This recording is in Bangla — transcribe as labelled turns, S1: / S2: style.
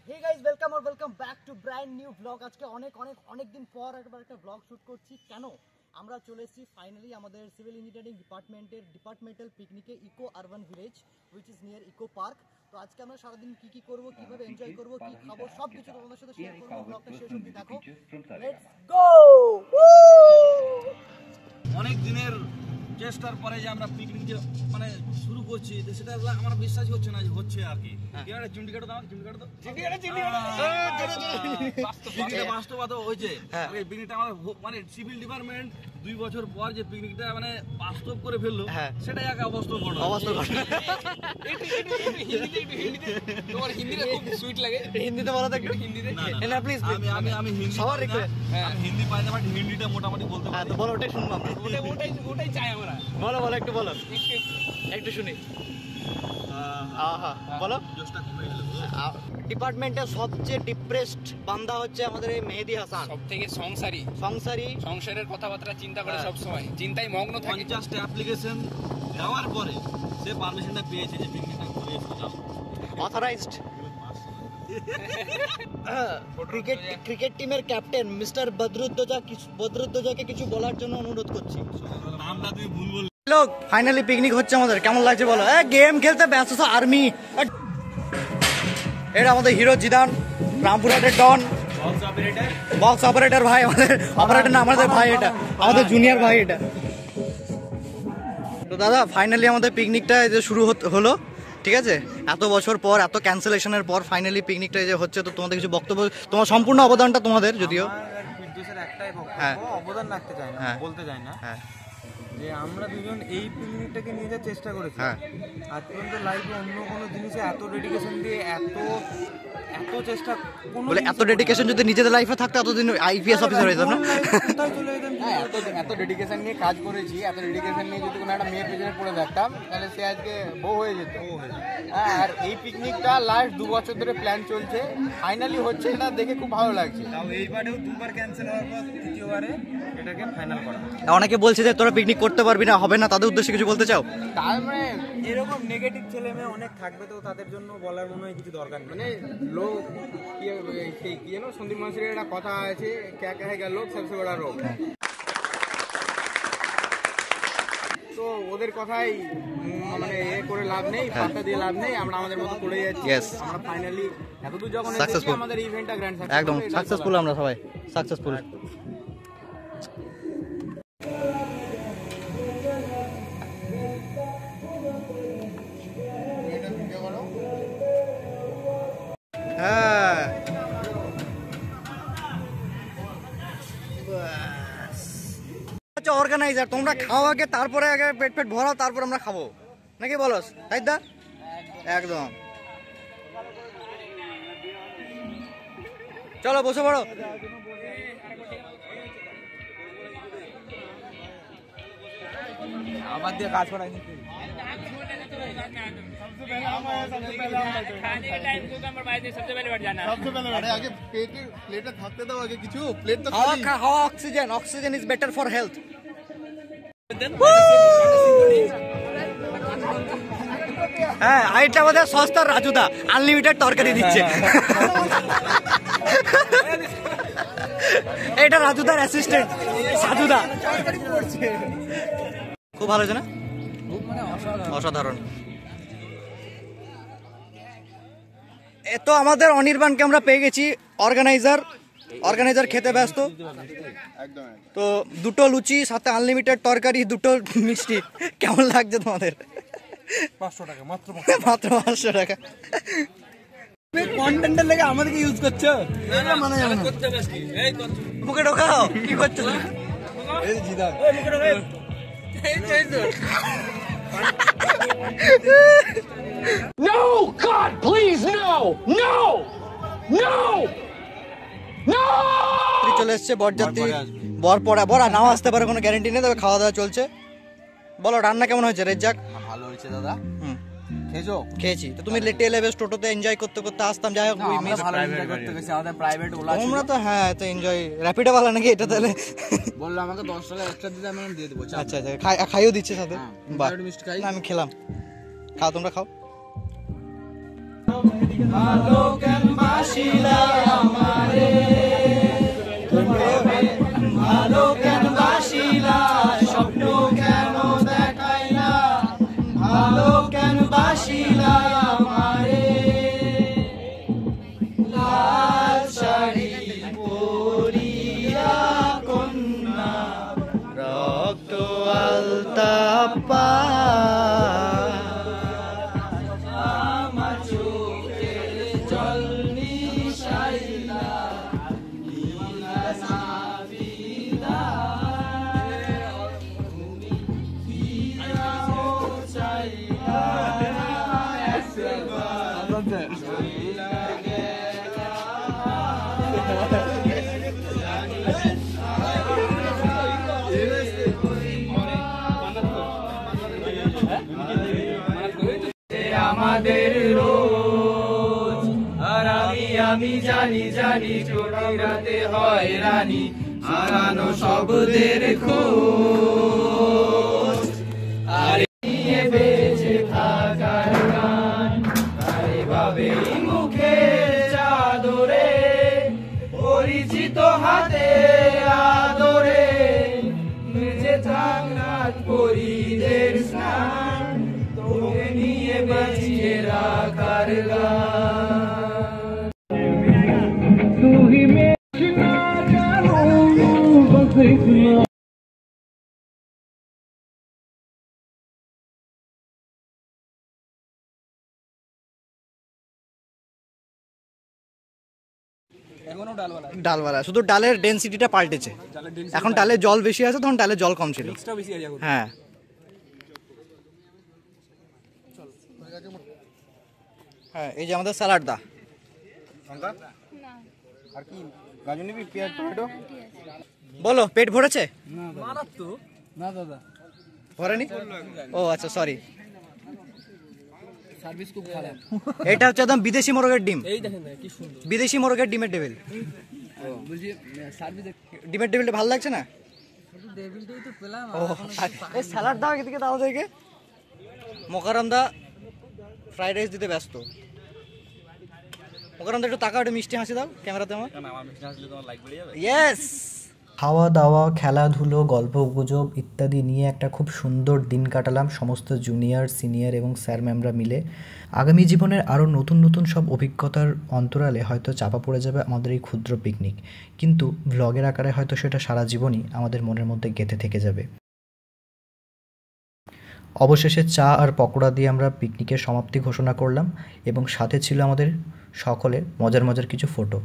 S1: Hey guys welcome back to brand new blog. আজকে অনেক দিন পর একবার একটা ব্লগ শুট করছি। কেন আমরা চলে এসেছি ফাইনালি আমাদের সিভিল ইঞ্জিনিয়ারিং ডিপার্টমেন্টাল পিকনিকে eco urban village which is near eco park. তো আজকে আমরা সারাদিন কি করব, কিভাবে এনজয় করব, কি খাবো, সব কিছু তোমাদের সাথে শেয়ার করব। ব্লগটা শেষ অবধি দেখো। Let's go.
S2: অনেক দিনের চেষ্টার পরে যে আমরা পিকনিক যে মানে শুরু করছি, সেটা আমার বিশ্বাস হচ্ছে না যে হচ্ছে আর কি। চুন্ডি কাটো দাও, চুন্ডি কাটো দাও, বাস্তবতা হয়েছে। এই পিকনিকটা আমাদের মানে সিভিল ডিপার্টমেন্ট 2 বছর পর যে পিকনিকটা মানে বাস্তব করে ফেললো, সেটাই এক অবাস্তব ঘটনা।
S3: তোমার হিন্দিতে খুব সুইট লাগে,
S1: হিন্দিতে বলো তো একটু।
S3: হিন্দিতে
S1: না প্লিজ,
S2: আমি হিন্দি
S1: সবার রিকোয়েস্ট,
S2: আমি হিন্দি পাই না, বাট হিন্দিটা মোটামুটি বলতে পারি।
S1: তো বলো, ওটাই শুনবো আমরা।
S3: ওটাই চাই আমরা।
S1: বলো একটু বলো, একটু শুনি। বলো। ডিপার্টমেন্টের সবচেয়ে ডিপ্রেসড বান্দা হচ্ছে আমাদের এই মেহেদি হাসান।
S3: সবথেকে সংসারের কথাবার্তা চিন্তা করে সব সময় চিন্তায় মগ্ন থাকে।
S2: 50টা অ্যাপ্লিকেশন দেওয়ার পরে সে পারমিশনটা পেয়েছে যে পিকনিকটা করে এসে যাও।
S1: অথরাইজড ক্রিকেট টিমের ক্যাপ্টেন মিস্টার বদরুদ্দোজাকে কিছু বলার জন্য অনুরোধ করছি।
S2: নামটা তুমি ভুল বললে।
S1: লোক ফাইনালি পিকনিক হচ্ছে আমাদের, কেমন লাগছে বলো? গেম খেলতে ব্যস্ত আর্মি। এটা আমাদের হিরো জিদান, রামপুরহাটের ডন, বক্স অপারেটর ভাই। আমাদের অপারেটর না, আমাদের ভাই, এটা আমাদের জুনিয়র ভাই এটা। তো দাদা ফাইনালি আমাদের পিকনিকটা যে শুরু হলো, ঠিক আছে? এত বছর পর, এত ক্যান্সেলেশনের পর ফাইনালি পিকনিকটা যে হচ্ছে। তো তোমাদের কিছু বক্তব্য, তোমার সম্পূর্ণ অবদানটা তোমাদের, যদিও
S4: একটাই বক্তব্য, অবদান রাখতে চাই না, বলতে চাই না যে আমরা দুজন এই পিকনিকটাকে নিয়ে যাওয়ার চেষ্টা করেছি। আজ পর্যন্ত লাইফে অন্য কোনো জিনিসে এত ডেডিকেশন দিয়ে এত চেষ্টা,
S1: বলে এত ডেডিকেশন যদি নিজেদের লাইফে থাকতো এতদিন আইপিএস অফিসার হয়ে যেতাম না।
S4: এত ডেডিকেশন নিয়ে কাজ করেছি, এত ডেডিকেশন নিয়ে যদি কোনো একটা মেয়ের পেছনে পড়ে থাকতাম তাহলে সে আজকে বউ হয়ে যেত। আর এই পিকনিকটা লাস্ট 2 বছর ধরে প্ল্যান চলছে, ফাইনালি হচ্ছে, এটা দেখে খুব ভালো লাগছে। এইবারেও 2বার ক্যান্সেল হওয়ার পর 3য়বারে এটাকে ফাইনাল করা।
S1: অনেকে বলছে যে তোরা পিকনিক করতে পারবি না, হবে না, তাদের উদ্দেশ্যে কিছু বলতে চাও?
S4: তার মানে এরকম নেগেটিভ ছেলে মেয়ে অনেক থাকবে, তো তাদের জন্য বলার মনে হয় কিছু দরকার নেই। মানে লোক কি যেন সন্দীপ মাসের একটা কথা আছে, ক্যা কহেগা লোক সবচেয়ে বড় রোগ। তো ওদের কথাই মানে করে লাভ নেই, পাত্তা দিয়ে লাভ নেই, আমরা আমাদের মতো করে যাচ্ছি। আমরা ফাইনালি এতদূর যখন এসেছি, আমাদের ইভেন্টটা গ্র্যান্ড সাকসেস,
S1: একদম সাকসেসফুল, আমরা সবাই সাকসেসফুল। অর্গানাইজার, তোমরা খাও আগে, তারপরে আগে পেট ভরাও, তারপর আমরা খাবো, নাকি বলস? তাই দা? একদম। চলো বসে পড়ো।
S4: আমার দিয়ে কাজ করা
S1: oxygen is better for health. হ্যাঁ, এটা আমাদের সস্তার রাজুদা আনলিমিটেড তরকারি দিচ্ছে। এটা রাজুদার অ্যাসিস্ট্যান্ট সাজুদা। খুব ভালো হয়েছে না? অসাধারণ। এ তো আমাদের অনির্বাণকে আমরা পেয়ে গেছি। অর্গানাইজার খেতে ব্যস্ত। তো 2টো লুচি, সাথে আনলিমিটেড তরকারি, 2টো মিষ্টি। কেমন লাগছে তোমাদের?
S4: 500 টাকা মাত্র
S1: 500 টাকা।
S4: কন্টেন্টের লেগে আমাদেরকে ইউজ করছো, মানে
S1: মুখে ঢোকাও, কি করছো?
S4: এই Zidane
S3: No, God, please, no.
S1: চলে এসছে বরযাত্রী, বর নাও আসতে পারে, কোনো গ্যারান্টি নেই, তবে খাওয়া দাওয়া চলছে। বলো রান্না কেমন হয়েছে রেজ্জাক?
S4: ভালো হয়েছে দাদা।
S1: খেয়েছি। তো তুমি লেটে এলে বেশ, টোটোতে এনজয় করতে আসতাম। যাই হোক, তোমরা তো হ্যাঁ তো এনজয়। র্যাপিডো वाला নাকি এটা? তাহলে
S4: বললো আমাকে 10 টাকা এক্সট্রা দিতে, আমি দিয়ে দেবো।
S1: আচ্ছা, খাইও দিচ্ছে সাথে। বাহ, না আমি খেলাম। খাও, তোমরা খাও।
S3: আমাদের রোজ আর আমি জানি জানি চোখে রাতে হয় রানী হারানো শব্দের খোঁজ আর নিয়ে বেঁচে থাকার গান আরে ভাবে মুখে চাদরে পরিচিত হাতে আদরে মেঝে থাক রাত পরিদের স্নান তোকে নিয়ে বাঁচিয়ে রাখার গান তুই মেঘনা জানো বসে
S1: ডালওয়ালা, শুধু ডালের ডেনসিটিটা পাল্টেছে। এখন ডালে জল বেশি আছে, তখন ডালে জল কম ছিল। হ্যাঁ, হ্যাঁ, এই যে আমাদের স্যালাড দা।
S4: আর কি গাজর নিবি, পেঁয়াজ, টমেটো?
S1: বলো, পেট ভরেছে?
S3: না দাদা,
S1: ভরেনি? ও আচ্ছা, সরি।
S3: সার্ভিস খুব খারাপ।
S1: এটা হচ্ছে একদম বিদেশি মোরগের ডিম।
S3: এই দেখেন কি সুন্দর
S1: বিদেশি মোরগের ডিমের টেবিল।
S3: বলছি সার্ভিস
S1: ডিমের টেবিলটা ভালো লাগছে না?
S3: টেবিলটাই তো পেলাম।
S1: ও এই স্যালাড দাও এদিকে, দাও দেখে। মোকারম দা ফ্রাইড রাইস দিতে ব্যস্ত। মোকারম দা একটু তাকাও, একটু মিষ্টি হাসি দাও ক্যামেরাতে আমার। ইয়েস। খাওয়া দাওয়া, খেলাধুলো, গল্প গুজব ইত্যাদি নিয়ে একটা খুব সুন্দর দিন কাটালাম সমস্ত জুনিয়র, সিনিয়র এবং স্যার ম্যামরা মিলে। আগামী জীবনের আরও নতুন নতুন সব অভিজ্ঞতার অন্তরালে হয়তো চাপা পড়ে যাবে আমাদের এই ক্ষুদ্র পিকনিক, কিন্তু ভ্লগের আকারে হয়তো সেটা সারা জীবনই আমাদের মনের মধ্যে গেঁথে থেকে যাবে। অবশেষে চা আর পকোড়া দিয়ে আমরা পিকনিকের সমাপ্তি ঘোষণা করলাম এবং সাথে ছিল আমাদের সকলের মজার মজার কিছু ফটো।